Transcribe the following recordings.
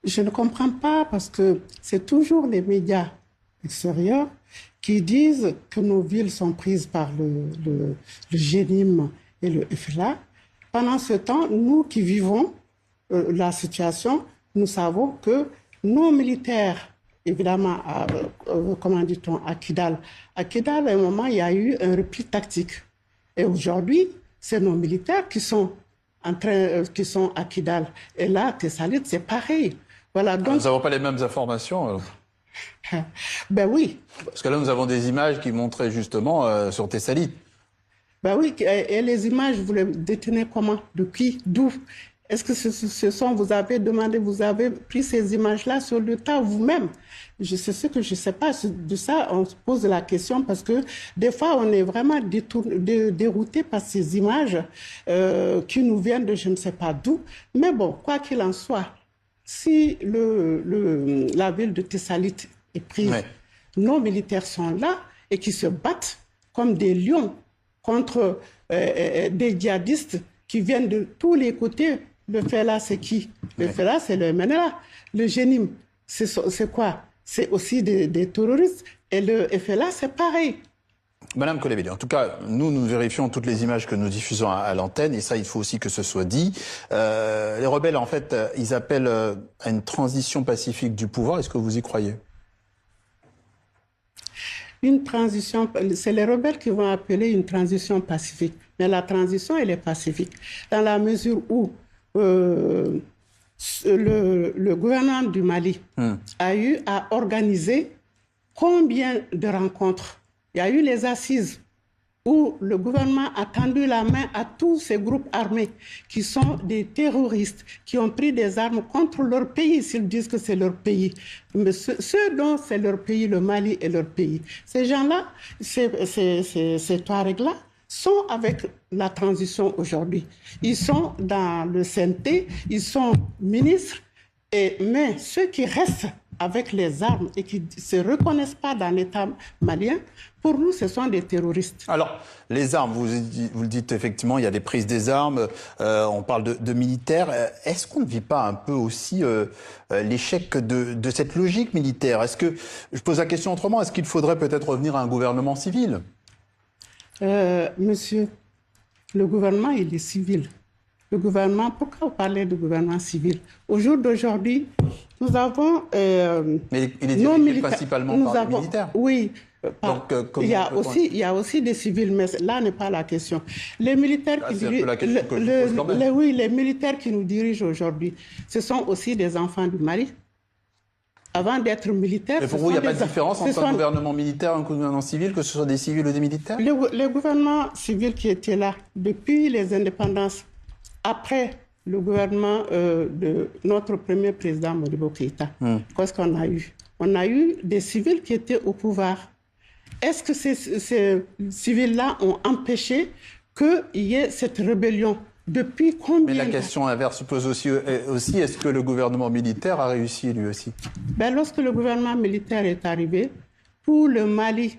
Je ne comprends pas parce que c'est toujours les médias extérieurs qui disent que nos villes sont prises par le GNIM et le FLA. Pendant ce temps, nous qui vivons la situation, nous savons que nos militaires, évidemment, comment dit-on, à Kidal, à un moment, il y a eu un repli tactique. Et aujourd'hui, c'est nos militaires qui sont qui sont à Kidal. Et là, Tessalit, c'est pareil. Voilà, donc... Nous n'avons pas les mêmes informations. Ben oui. Parce que là, nous avons des images qui montraient justement sur Tessalit. Ben oui, et les images, vous les détenez comment? De qui? D'où? Est-ce que ce sont, vous avez demandé, vous avez pris ces images-là sur le tas vous-même? C'est ce que je ne sais pas. De ça, on se pose la question parce que des fois, on est vraiment dérouté par ces images qui nous viennent de je ne sais pas d'où. Mais bon, quoi qu'il en soit, si la ville de Tessalit est prise, ouais, nos militaires sont là et qui se battent comme des lions contre des djihadistes qui viennent de tous les côtés. Le FELA, c'est qui? Le FELA, c'est le MNLA. Le GNIM, c'est quoi? C'est aussi des terroristes. Et le FLA, c'est pareil. Madame Collet-Bélé, en tout cas, nous vérifions toutes les images que nous diffusons à l'antenne, et ça, il faut aussi que ce soit dit. Les rebelles, en fait, ils appellent à une transition pacifique du pouvoir. Est-ce que vous y croyez? Une transition, c'est les rebelles qui vont appeler une transition pacifique. Mais la transition, elle est pacifique. Dans la mesure où le gouvernement du Mali a eu à organiser combien de rencontres? Il y a eu les assises où le gouvernement a tendu la main à tous ces groupes armés qui sont des terroristes, qui ont pris des armes contre leur pays, s'ils disent que c'est leur pays. Mais ceux dont c'est leur pays, le Mali est leur pays. Ces gens-là, ces Touaregs-là, sont avec la transition aujourd'hui. Ils sont dans le CNT, ils sont ministres, mais ceux qui restent avec les armes et qui ne se reconnaissent pas dans l'État malien, pour nous, ce sont des terroristes. Alors, les armes, vous le dites effectivement, il y a des prises des armes, on parle de militaires. Est-ce qu'on ne vit pas un peu aussi l'échec de cette logique militaire? Est-ce que, je pose la question autrement, est-ce qu'il faudrait peut-être revenir à un gouvernement civil? Monsieur, le gouvernement, il est civil. Le gouvernement, pourquoi vous parlez de gouvernement civil? Au jour d'aujourd'hui, nous avons... mais il est dirigé principalement par les militaires. Oui. Donc, il y a aussi des civils, mais là n'est pas la question. Les militaires les militaires qui nous dirigent aujourd'hui, ce sont aussi des enfants du Mali. Avant d'être militaires... Mais pour vous, il n'y a pas de différence entre un gouvernement militaire et un gouvernement civil, que ce soit des civils ou des militaires? Le gouvernement civil qui était là depuis les indépendances, après le gouvernement de notre premier président Modibo Keïta, qu'est-ce qu'on a eu? On a eu des civils qui étaient au pouvoir. Est-ce que ces civils-là ont empêché qu'il y ait cette rébellion? Depuis combien? Mais la question inverse se pose aussi est-ce que le gouvernement militaire a réussi lui aussi? Lorsque le gouvernement militaire est arrivé, pour le Mali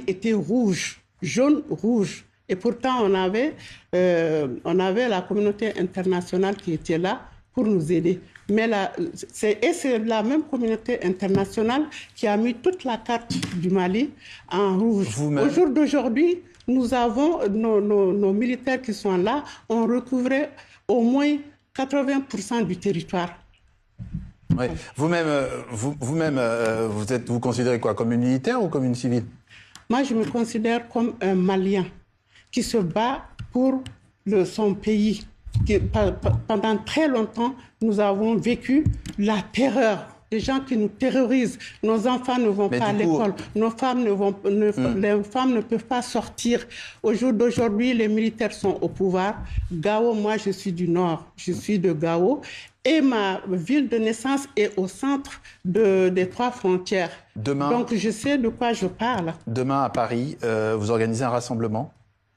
était rouge, jaune-rouge. Et pourtant, on avait la communauté internationale qui était là pour nous aider. Mais c'est la même communauté internationale qui a mis toute la carte du Mali en rouge. Au jour d'aujourd'hui, nous avons nos militaires qui sont là, ont recouvré au moins 80% du territoire. Oui. Vous-même, vous considérez quoi, comme une militaire ou comme une civile? Moi, je me considère comme un Malien qui se bat pour son pays. Pendant très longtemps, nous avons vécu la terreur. Des gens qui nous terrorisent. Nos enfants ne vont pas à l'école. Nos femmes les femmes ne peuvent pas sortir. Au jour d'aujourd'hui, les militaires sont au pouvoir. Gao, moi, je suis du Nord. Je suis de Gao. Et ma ville de naissance est au centre des 3 frontières. Demain, donc, je sais de quoi je parle. Demain, à Paris, vous organisez un rassemblement.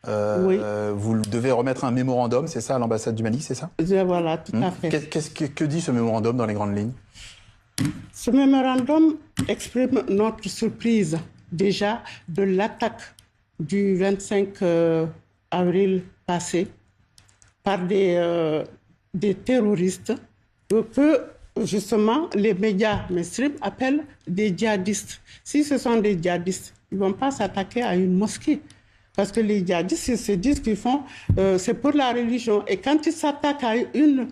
Oui. Vous devez remettre un mémorandum, c'est ça, à l'ambassade du Mali, c'est ça? Voilà, tout à fait. Que dit ce mémorandum dans les grandes lignes? Ce mémorandum exprime notre surprise déjà de l'attaque du 25 avril passé par des terroristes que justement, les médias mainstream appellent des djihadistes. Si ce sont des djihadistes, ils ne vont pas s'attaquer à une mosquée. Parce que les djihadistes, ils se disent qu'ils font, c'est pour la religion. Et quand ils s'attaquent à une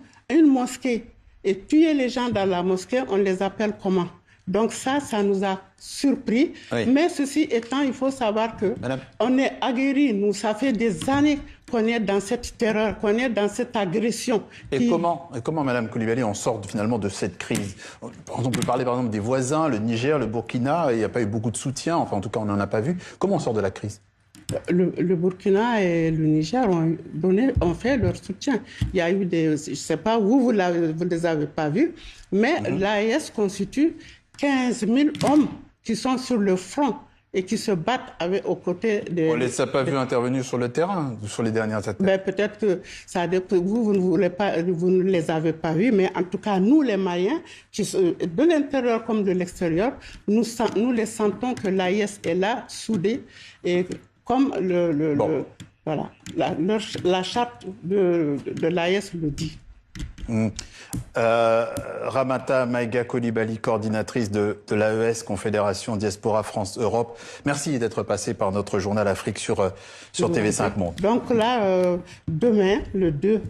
mosquée et tuer les gens dans la mosquée, on les appelle comment? Donc ça nous a surpris. Oui. Mais ceci étant, il faut savoir que on est aguerris. Nous, ça fait des années qu'on est dans cette terreur, qu'on est dans cette agression. Et comment, Madame Coulibaly, on sort finalement de cette crise? On peut parler par exemple des voisins, le Niger, le Burkina, il n'y a pas eu beaucoup de soutien, enfin en tout cas on n'en a pas vu. Comment on sort de la crise? Le Burkina et le Niger ont fait leur soutien. Il y a eu je ne sais pas où vous ne les avez pas vus, mais l'AES constitue 15 000 hommes qui sont sur le front et qui se battent aux côtés de... On ne les a pas vus intervenir sur le terrain, sur les dernières attaques? Ben, peut-être que ça dépend, vous ne les avez pas vus, mais en tout cas, nous, les Maliens, de l'intérieur comme de l'extérieur, nous les sentons que l'AES est là, soudée, et comme voilà, la charte de l'AES le dit. Ramata Maïga Coulibaly, coordinatrice de l'AES, Confédération Diaspora France-Europe. Merci d'être passé par notre journal Afrique sur TV5 Monde. Donc là, demain, le 2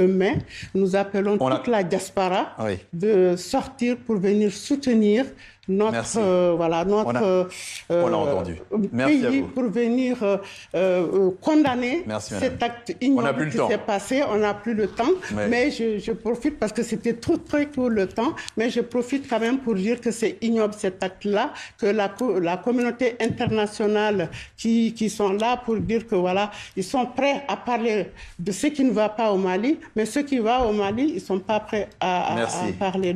mai, nous appelons toute la diaspora de sortir pour venir soutenir notre pays pour venir condamner cet acte ignoble qui s'est passé. On n'a plus le temps, mais je profite parce que c'était trop court le temps, mais je profite quand même pour dire que c'est ignoble cet acte-là, que la communauté internationale qui sont là pour dire que voilà, ils sont prêts à parler de ce qui ne va pas au Mali, mais ce qui va au Mali, ils ne sont pas prêts à parler.